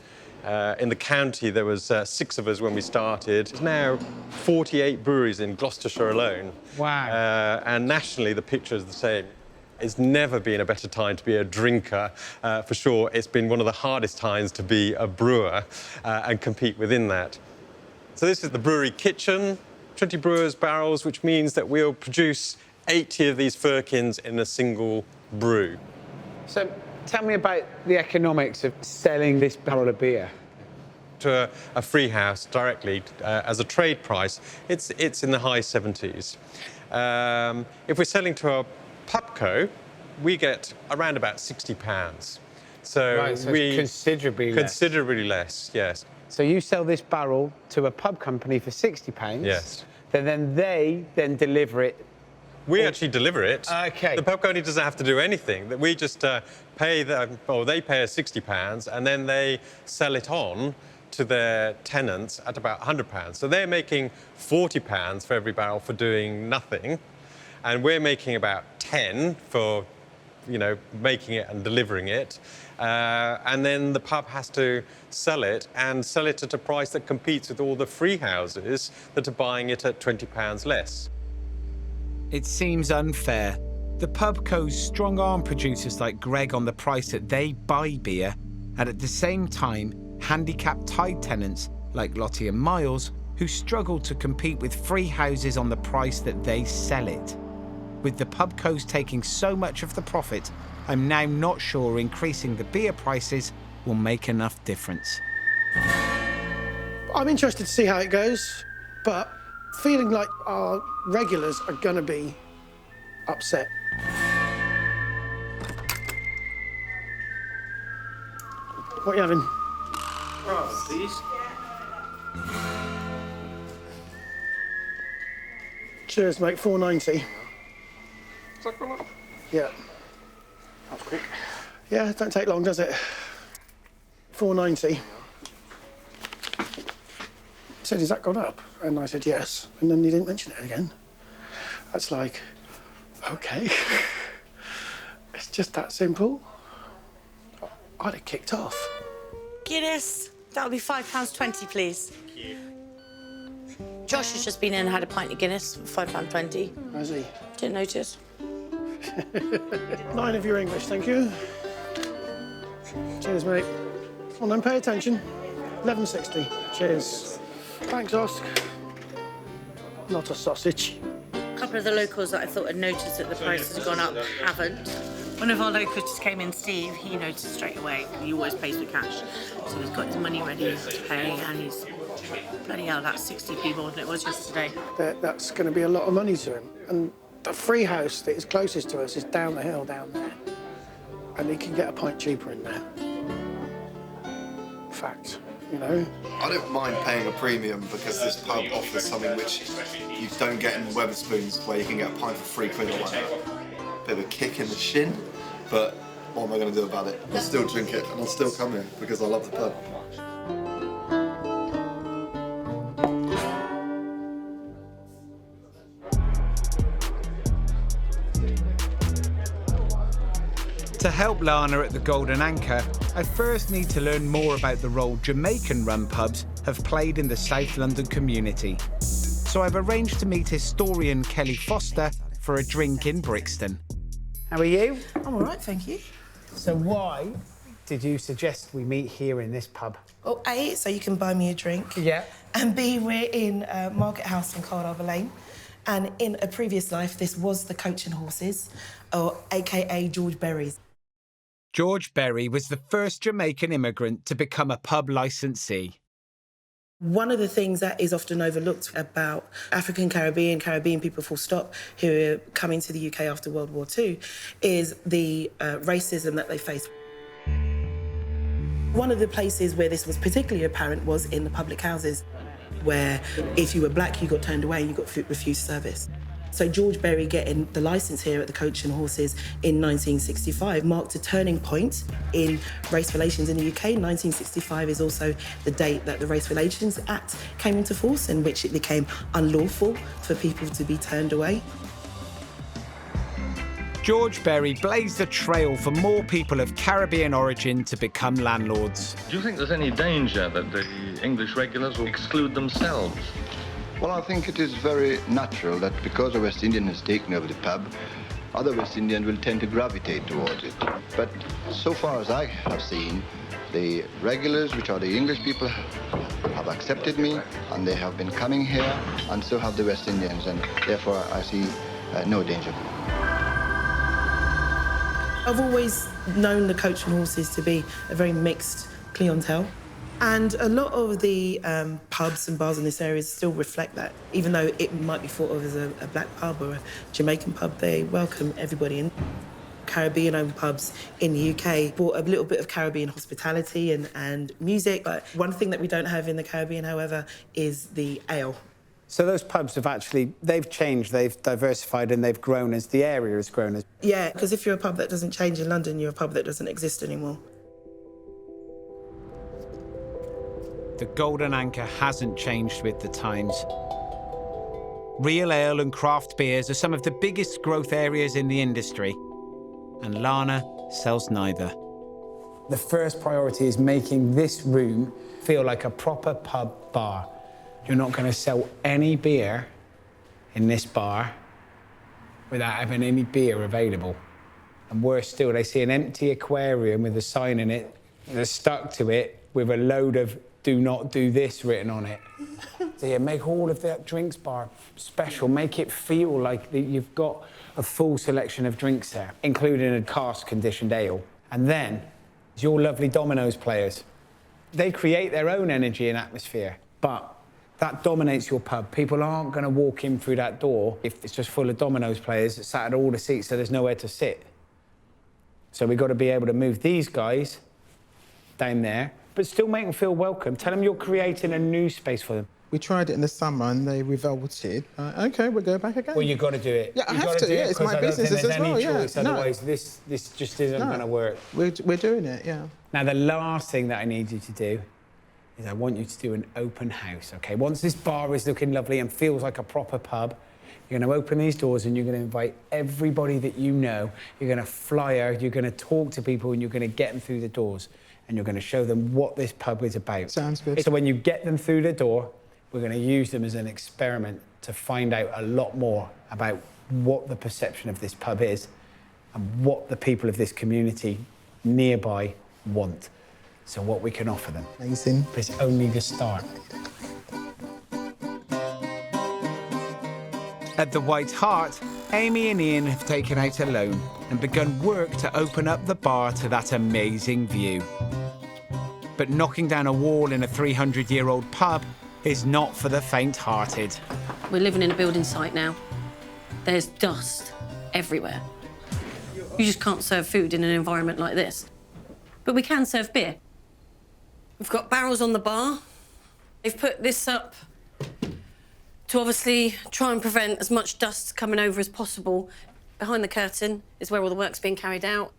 In the county, there was 6 of us when we started. There's now 48 breweries in Gloucestershire alone. Wow. And nationally, the picture is the same. It's never been a better time to be a drinker, for sure. It's been one of the hardest times to be a brewer and compete within that. So this is the brewery kitchen, 20 brewers' barrels, which means that we'll produce 80 of these firkins in a single brew. So tell me about the economics of selling this barrel of beer. To a free house directly as a trade price, it's in the high 70s. If we're selling to a PubCo, we get around about £60. So, Right, so it's considerably less. Considerably less, yes. So you sell this barrel to a pub company for £60. Yes. Then they deliver it. We actually deliver it. Okay. The pub company doesn't have to do anything. We just pay them, or they pay us £60, and then they sell it on to their tenants at about £100. So they're making £40 for every barrel for doing nothing, and we're making about 10 for, you know, making it and delivering it. And then the pub has to sell it at a price that competes with all the free houses that are buying it at £20 less. It seems unfair. The PubCos strong-arm producers like Greg on the price that they buy beer, and at the same time, handicapped tied tenants like Lottie and Miles, who struggle to compete with free houses on the price that they sell it. With the PubCos taking so much of the profit, I'm now not sure increasing the beer prices will make enough difference. I'm interested to see how it goes, but feeling like our regulars are going to be upset. What are you having? Oh, please. Cheers, mate. $4.90. Yeah. That was quick. Yeah, it don't take long, does it? $4.90. Said, has that gone up? And I said, yes. And then he didn't mention it again. That's like, OK. It's just that simple. I'd have kicked off. Guinness, that'll be £5.20, please. Thank you. Josh has just been in and had a pint of Guinness for £5.20. Has he? Didn't notice. 9 of your English, thank you. Cheers, mate. Come on then, pay attention. £11.60. Cheers. Thanks, Osk. Not a sausage. A couple of the locals that I thought had noticed that the prices had gone up haven't. One of our locals just came in, Steve, he noticed straight away. He always pays with cash. So he's got his money ready to pay, and he's, bloody hell, that's 60p more than it was yesterday. That's going to be a lot of money to him. And the free house that is closest to us is down the hill down there. And he can get a pint cheaper in there. Fact, you know? I don't mind paying a premium because this pub offers something which you don't get in Wetherspoons, where you can get a pint for £3 or whatever. Bit of a kick in the shin, but what am I going to do about it? I'll still drink it and I'll still come here because I love the pub. To help Lana at the Golden Anchor, I first need to learn more about the role Jamaican-run pubs have played in the South London community. So I've arranged to meet historian Kelly Foster for a drink in Brixton. How are you? I'm all right, thank you. So why did you suggest we meet here in this pub? Well, A, so you can buy me a drink. Yeah. And B, we're in Market House in Cardiff Lane. And in a previous life, this was the Coach and Horses, or AKA George Berry's. George Berry was the first Jamaican immigrant to become a pub licensee. One of the things that is often overlooked about African Caribbean people full stop, who are coming to the UK after World War II, is the racism that they face. One of the places where this was particularly apparent was in the public houses, where if you were black, you got turned away and you got refused service. So George Berry getting the licence here at the Coach and Horses in 1965 marked a turning point in race relations in the UK. 1965 is also the date that the Race Relations Act came into force, in which it became unlawful for people to be turned away. George Berry blazed the trail for more people of Caribbean origin to become landlords. Do you think there's any danger that the English regulars will exclude themselves? Well, I think it is very natural that because a West Indian has taken over the pub, other West Indians will tend to gravitate towards it. But so far as I have seen, the regulars, which are the English people, have accepted me, and they have been coming here, and so have the West Indians, and therefore I see no danger. I've always known the Coach and Horses to be a very mixed clientele. And a lot of the pubs and bars in this area still reflect that. Even though it might be thought of as a black pub or a Jamaican pub, they welcome everybody in. Caribbean-owned pubs in the UK brought a little bit of Caribbean hospitality and music. But one thing that we don't have in the Caribbean, however, is the ale. So those pubs have actually, they've changed, they've diversified and they've grown as the area has grown. Yeah, because if you're a pub that doesn't change in London, you're a pub that doesn't exist anymore. The Golden Anchor hasn't changed with the times. Real ale and craft beers are some of the biggest growth areas in the industry, and Lana sells neither. The first priority is making this room feel like a proper pub bar. You're not going to sell any beer in this bar without having any beer available. And worse still, they see an empty aquarium with a sign in it, and they're stuck to it with a load of "do not do this" written on it. So yeah, make all of that drinks bar special. Make it feel like you've got a full selection of drinks there, including a cask-conditioned ale. And then, your lovely dominoes players. They create their own energy and atmosphere, but that dominates your pub. People aren't going to walk in through that door if it's just full of dominoes players that sat at all the seats, so there's nowhere to sit. So we've got to be able to move these guys down there, but still make them feel welcome. Tell them you're creating a new space for them. We tried it in the summer and they revolted. OK, we'll go back again. Well, you've got to do it. Yeah, I have to. Yeah, it's my business as well. Yeah, otherwise this just isn't going to work. We're doing it. Yeah. Now the last thing that I need you to do is I want you to do an open house. OK, once this bar is looking lovely and feels like a proper pub, you're going to open these doors and you're going to invite everybody that you know. You're going to flyer. You're going to talk to people and you're going to get them through the doors. And you're going to show them what this pub is about. Sounds good. So when you get them through the door, we're going to use them as an experiment to find out a lot more about what the perception of this pub is and what the people of this community nearby want. So what we can offer them. Amazing. But it's only the start. At the White Hart, Amy and Ian have taken out a loan and begun work to open up the bar to that amazing view. But knocking down a wall in a 300-year-old pub is not for the faint-hearted. We're living in a building site now. There's dust everywhere. You just can't serve food in an environment like this. But we can serve beer. We've got barrels on the bar. They've put this up to obviously try and prevent as much dust coming over as possible. Behind the curtain is where all the work's being carried out.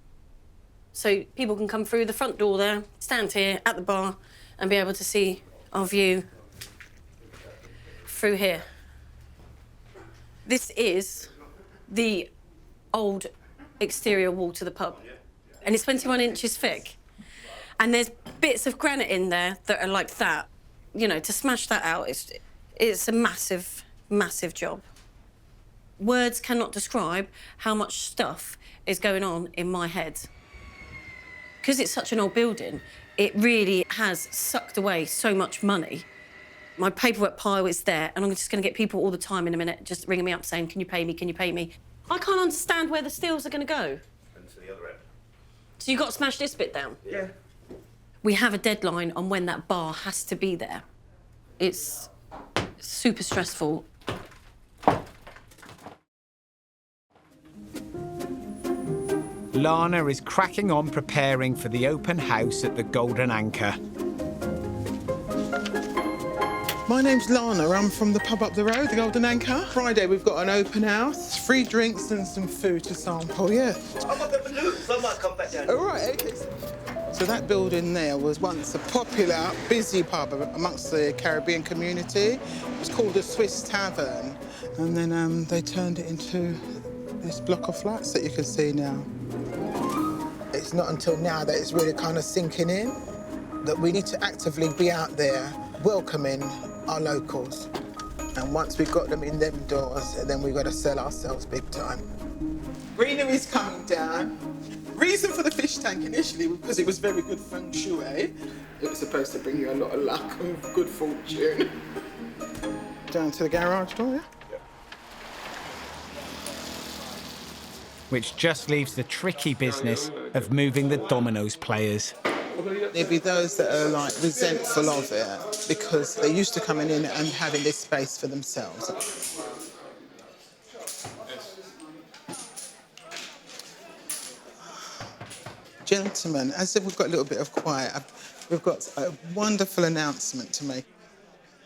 So people can come through the front door there, stand here at the bar and be able to see our view through here. This is the old exterior wall to the pub, and it's 21 inches thick. And there's bits of granite in there that are like that. You know, to smash that out, it's a massive, massive job. Words cannot describe how much stuff is going on in my head. Because it's such an old building, it really has sucked away so much money. My paperwork pile is there, and I'm just going to get people all the time in a minute just ringing me up saying, can you pay me, can you pay me? I can't understand where the steels are going to go. And to the other end. So you've got to smash this bit down? Yeah. We have a deadline on when that bar has to be there. It's super stressful. Lana is cracking on preparing for the open house at the Golden Anchor. My name's Lana. I'm from the pub up the road, the Golden Anchor. Friday we've got an open house, free drinks and some food to sample, yeah. I'm not going to lose, so I might come back down. All right, okay. So that building there was once a popular, busy pub amongst the Caribbean community. It was called the Swiss Tavern. And then they turned it into This block of flats that you can see now. It's not until now that it's really kind of sinking in that we need to actively be out there welcoming our locals. And once we've got them in them doors, then we've got to sell ourselves big time. Greenery's coming down. Reason for the fish tank initially was because it was very good feng shui. It was supposed to bring you a lot of luck and good fortune. Down to the garage door, yeah? Which just leaves the tricky business of moving the dominoes players. There'd be those that are like resentful of it because they're used to coming in and having this space for themselves. Gentlemen, as if we've got a little bit of quiet, we've got a wonderful announcement to make.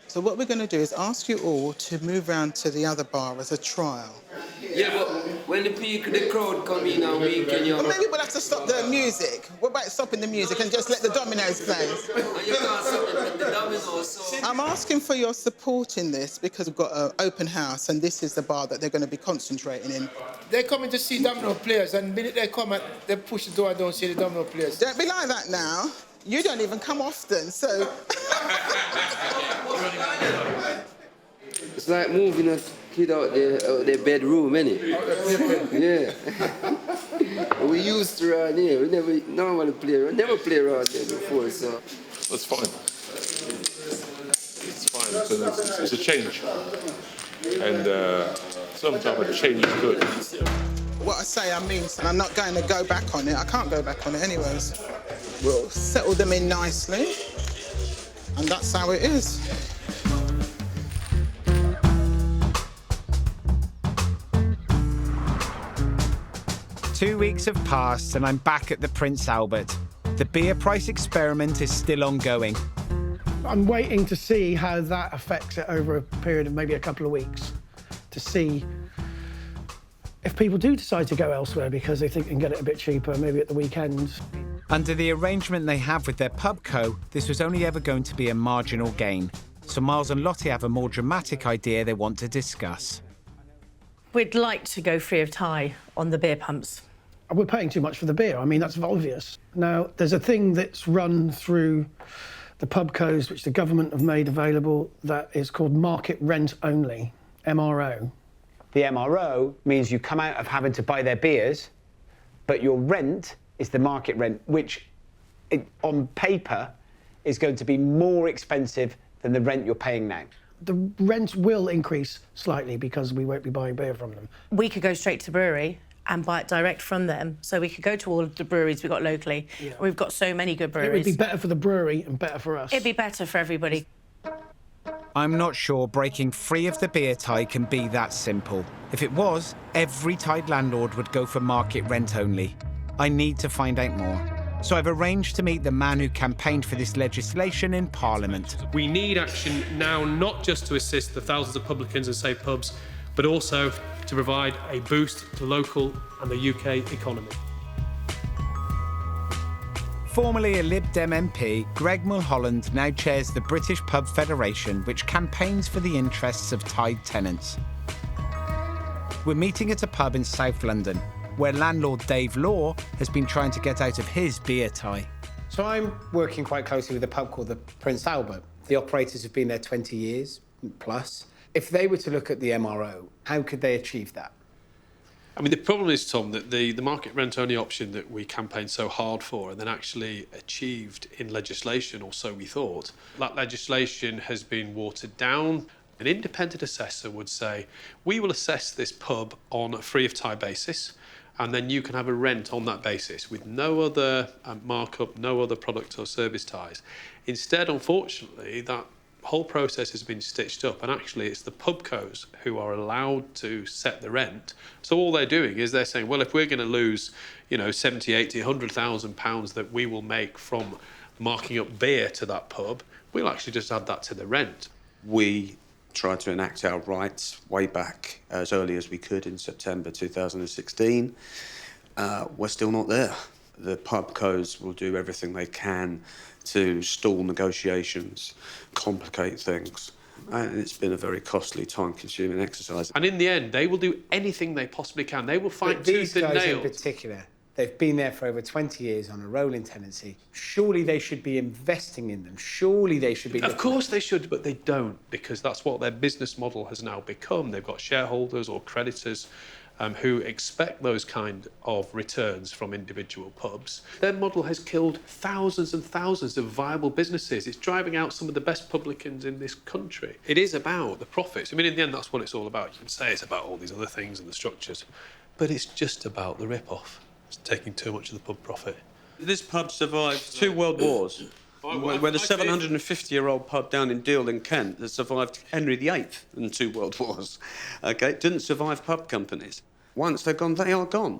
So what we're going to do is ask you all to move round to the other bar as a trial. Yeah, but when the crowd come in and we can... Well, maybe we'll have to stop the music. What about stopping the music and just let the dominoes play? And you can't stop the dominoes, so... I'm asking for your support in this because we've got an open house and this is the bar that they're going to be concentrating in. They're coming to see domino players and the minute they come, they push the door and don't see the domino players. Don't be like that now. You don't even come often, so... It's like moving a kid out their bedroom, innit? Yeah. We used to around here. We never normally play around. Never play around there before, so... That's fine. It's fine. It's a change. And sometimes a change is good. What I say, I mean, and I'm not going to go back on it. I can't go back on it anyways. We'll settle them in nicely, and that's how it is. Two weeks have passed and I'm back at the Prince Albert. The beer price experiment is still ongoing. I'm waiting to see how that affects it over a period of maybe a couple of weeks, to see if people do decide to go elsewhere because they think they can get it a bit cheaper, maybe at the weekends. Under the arrangement they have with their PubCo, this was only ever going to be a marginal gain. So Miles and Lottie have a more dramatic idea they want to discuss. We'd like to go free of tie on the beer pumps. We're paying too much for the beer. I mean, that's obvious. Now, there's a thing that's run through the PubCos, which the government have made available, that is called market rent only, MRO. The MRO means you come out of having to buy their beers, but your rent is the market rent, which on paper is going to be more expensive than the rent you're paying now. The rent will increase slightly because we won't be buying beer from them. We could go straight to the brewery and buy it direct from them. So we could go to all of the breweries we've got locally. Yeah. We've got so many good breweries. It would be better for the brewery and better for us. It'd be better for everybody. I'm not sure breaking free of the beer tie can be that simple. If it was, every tied landlord would go for market rent only. I need to find out more. So I've arranged to meet the man who campaigned for this legislation in Parliament. We need action now, not just to assist the thousands of publicans and safe pubs, but also to provide a boost to local and the UK economy. Formerly a Lib Dem MP, Greg Mulholland now chairs the British Pub Federation, which campaigns for the interests of tied tenants. We're meeting at a pub in South London, where landlord Dave Law has been trying to get out of his beer tie. So I'm working quite closely with a pub called the Prince Albert. The operators have been there 20 years plus. If they were to look at the MRO, how could they achieve that? I mean, the problem is, Tom, that the market rent-only option that we campaigned so hard for and then actually achieved in legislation, or so we thought, that legislation has been watered down. An independent assessor would say, we will assess this pub on a free-of-tie basis, and then you can have a rent on that basis with no other markup, no other product or service ties. Instead, unfortunately, that whole process has been stitched up, and actually it's the PubCos who are allowed to set the rent. So all they're doing is they're saying, well, if we're going to lose, 70, 80, 100,000 pounds that we will make from marking up beer to that pub, we'll actually just add that to the rent. We tried to enact our rights way back as early as we could in September 2016. We're still not there. The PubCos will do everything they can to stall negotiations, complicate things, and it's been a very costly, time-consuming exercise. And in the end, they will do anything they possibly can. They will fight tooth and nail. These guys in particular, they've been there for over 20 years on a rolling tenancy. Surely they should be investing in them. Surely they should be... Of course they should, but they don't, because that's what their business model has now become. They've got shareholders or creditors who expect those kind of returns from individual pubs. Their model has killed thousands and thousands of viable businesses. It's driving out some of the best publicans in this country. It is about the profits. I mean, in the end, that's what it's all about. You can say it's about all these other things and the structures, but it's just about the rip-off. It's taking too much of the pub profit. This pub survived 2 world wars. Where the 750-year-old pub down in Deal in Kent that survived Henry VIII and 2 world wars. OK, didn't survive pub companies. Once they're gone, they are gone.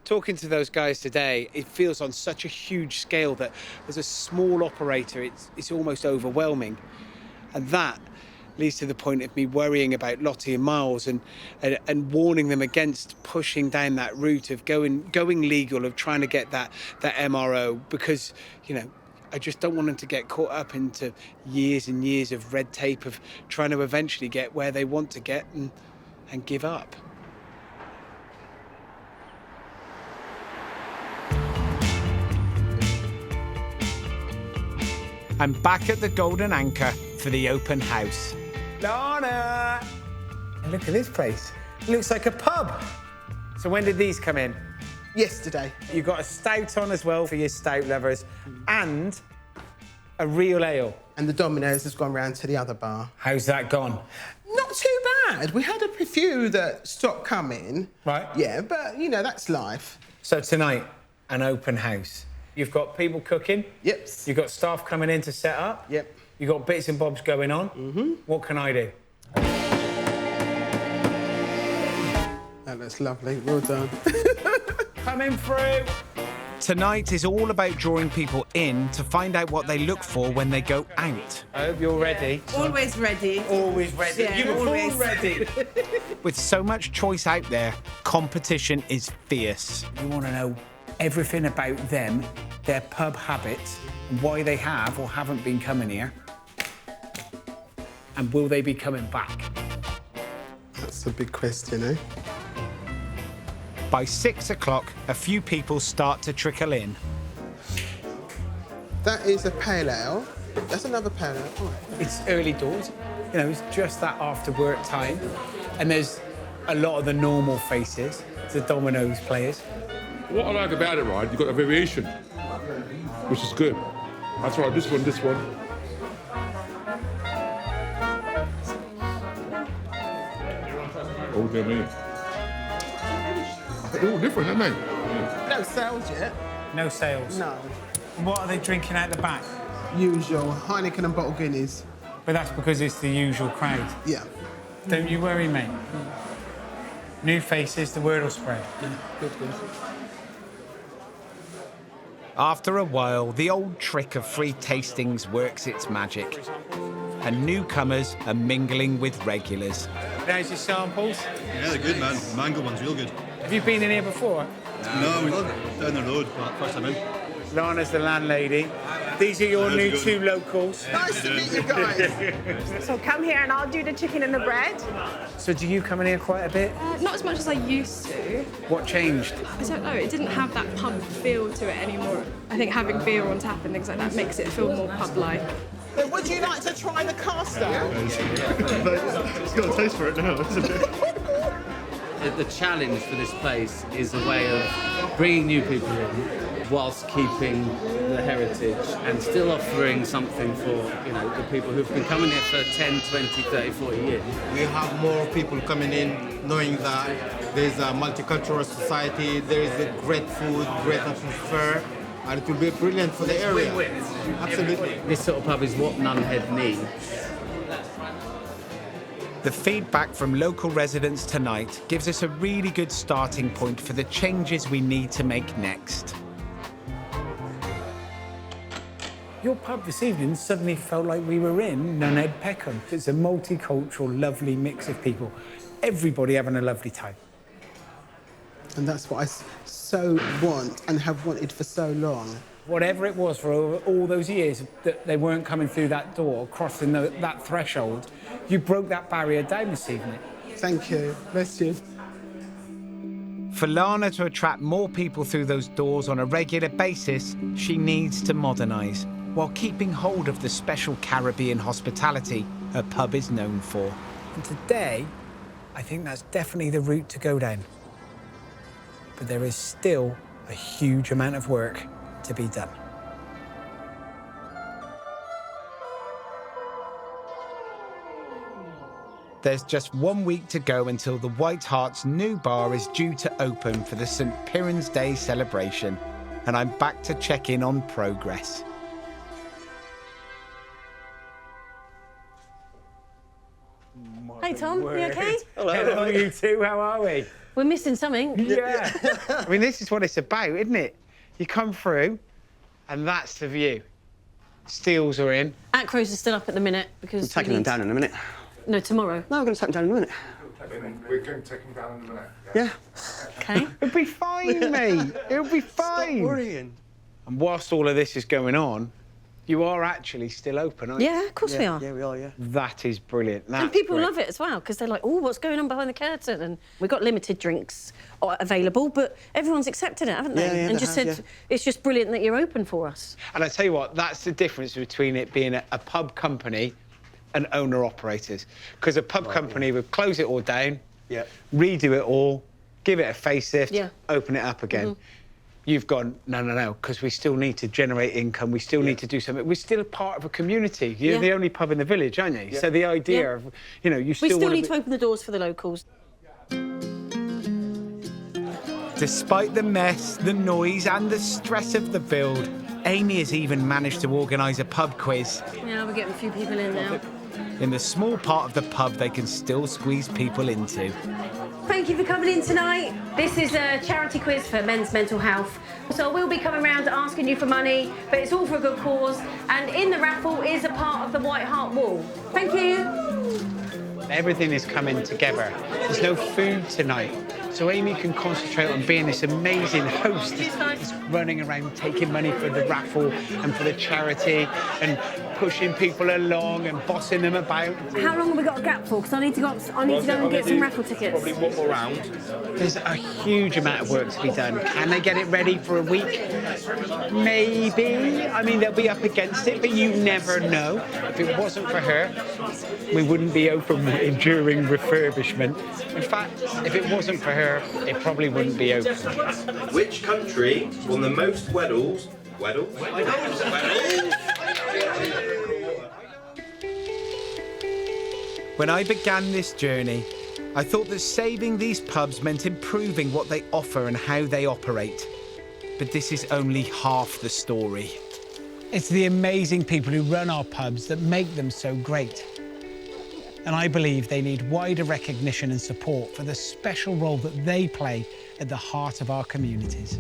Talking to those guys today, it feels on such a huge scale that as a small operator, it's almost overwhelming. And that leads to the point of me worrying about Lottie and Miles and warning them against pushing down that route of going legal, of trying to get that MRO, because, you know, I just don't want them to get caught up into years and years of red tape of trying to eventually get where they want to get and give up. I'm back at the Golden Anchor for the open house. Lorna! Look at this place. It looks like a pub. So when did these come in? Yesterday. You got a stout on as well for your stout lovers, and a real ale. And the Domino's has gone round to the other bar. How's that gone? Not too bad. We had a few that stopped coming. Right. Yeah, but, you know, that's life. So tonight, an open house. You've got people cooking. Yep. You've got staff coming in to set up. Yep. You've got bits and bobs going on. Mm-hmm. What can I do? That looks lovely. Well done. Coming through. Tonight is all about drawing people in to find out what they look for when they go out. I hope you're ready. Always ready. Always ready. Yeah, You're always ready. With so much choice out there, competition is fierce. You want to know everything about them, their pub habits, and why they have or haven't been coming here. And will they be coming back? That's a big question, eh? By 6 o'clock, a few people start to trickle in. That is a pale ale. That's another pale ale. Oh. It's early doors. You know, it's just that after work time. And there's a lot of the normal faces, the Domino's players. What I like about it, right, you've got a variation, which is good. I tried this one. Oh, dear me. They're all different, aren't they? No sales yet. No sales? No. What are they drinking out the back? Usual. Heineken and bottle Guinness. But that's because it's the usual crowd. Yeah. Don't you worry, mate. New faces, the word will spread. Yeah, good. After a while, the old trick of free tastings works its magic, and newcomers are mingling with regulars. There's your samples. Yeah, they're good, man. The mango one's real good. Have you been in here before? No, we're down the road, but first time in. Lana's the landlady. These are your new 2 locals. Nice to meet you guys. So come here and I'll do the chicken and the bread. So do you come in here quite a bit? Not as much as I used to. What changed? I don't know, it didn't have that pub feel to it anymore. I think having beer on tap and things like that makes it feel more pub-like. Would you like to try the cast out? It's got a taste for it now, isn't it? The challenge for this place is a way of bringing new people in whilst keeping the heritage and still offering something for, you know, the people who've been coming here for 10, 20, 30, 40 years. We have more people coming in knowing that there's a multicultural society, there is a great food, great atmosphere, and it will be brilliant for the area. Absolutely. This sort of pub is what Nunhead needs. The feedback from local residents tonight gives us a really good starting point for the changes we need to make next. Your pub this evening suddenly felt like we were in Nunhead Peckham. It's a multicultural, lovely mix of people. Everybody having a lovely time. And that's what I so want and have wanted for so long. Whatever it was for all those years that they weren't coming through that door, crossing that threshold, you broke that barrier down this evening. Thank you. Bless you. For Lana to attract more people through those doors on a regular basis, she needs to modernise, while keeping hold of the special Caribbean hospitality her pub is known for. And today, I think that's definitely the route to go down. But there is still a huge amount of work to be done. There's just 1 week to go until the White Hart's new bar is due to open for the St. Piran's Day celebration, and I'm back to check in on progress. Hey, Tom, you okay? Hello, you two, how are we? We're missing something. Yeah. I mean, this is what it's about, isn't it? You come through, and that's the view. Steels are in. Acros are still up at the minute because We're taking them down in a minute. No, tomorrow. No, we're going to take them down in a minute. We're going to take them down in a minute. Yeah. Okay. It'll be fine, mate. It'll be fine. Stop worrying. And whilst all of this is going on, you are actually still open, aren't you? Yeah, of course we are. Yeah, we are, yeah. That is brilliant. And people love it as well, because they're like, oh, what's going on behind the curtain? And we've got limited drinks available, but everyone's accepted it, haven't they? Yeah, and they just have, said, it's just brilliant that you're open for us. And I tell you what, that's the difference between it being a pub company and owner-operators. Because a pub company would close it all down, redo it all, give it a facelift, open it up again. You've gone, no, because we still need to generate income, we still need to do something. We're still a part of a community. You're the only pub in the village, aren't you? So the idea of, you know, you still We still want need to open the doors for the locals. Despite the mess, the noise and the stress of the build, Amy has even managed to organise a pub quiz. Yeah, we're getting a few people in now. In the small part of the pub they can still squeeze people into. Thank you for coming in tonight. This is a charity quiz for men's mental health. So we'll be coming around asking you for money, but it's all for a good cause. And in the raffle is a part of the White Hart wall. Thank you. Everything is coming together. There's no food tonight. So Amy can concentrate on being this amazing host that's running around taking money for the raffle and for the charity and pushing people along and bossing them about. How long have we got a gap for? Because I need to go and get some raffle tickets. Probably one more round. There's a huge amount of work to be done. Can they get it ready for a week? Maybe. I mean, they'll be up against it, but you never know. If it wasn't for her, we wouldn't be open during refurbishment. In fact, if it wasn't for her, it probably wouldn't be open. Which country won the most weddles? When I began this journey, I thought that saving these pubs meant improving what they offer and how they operate. But this is only half the story. It's the amazing people who run our pubs that make them so great. And I believe they need wider recognition and support for the special role that they play at the heart of our communities.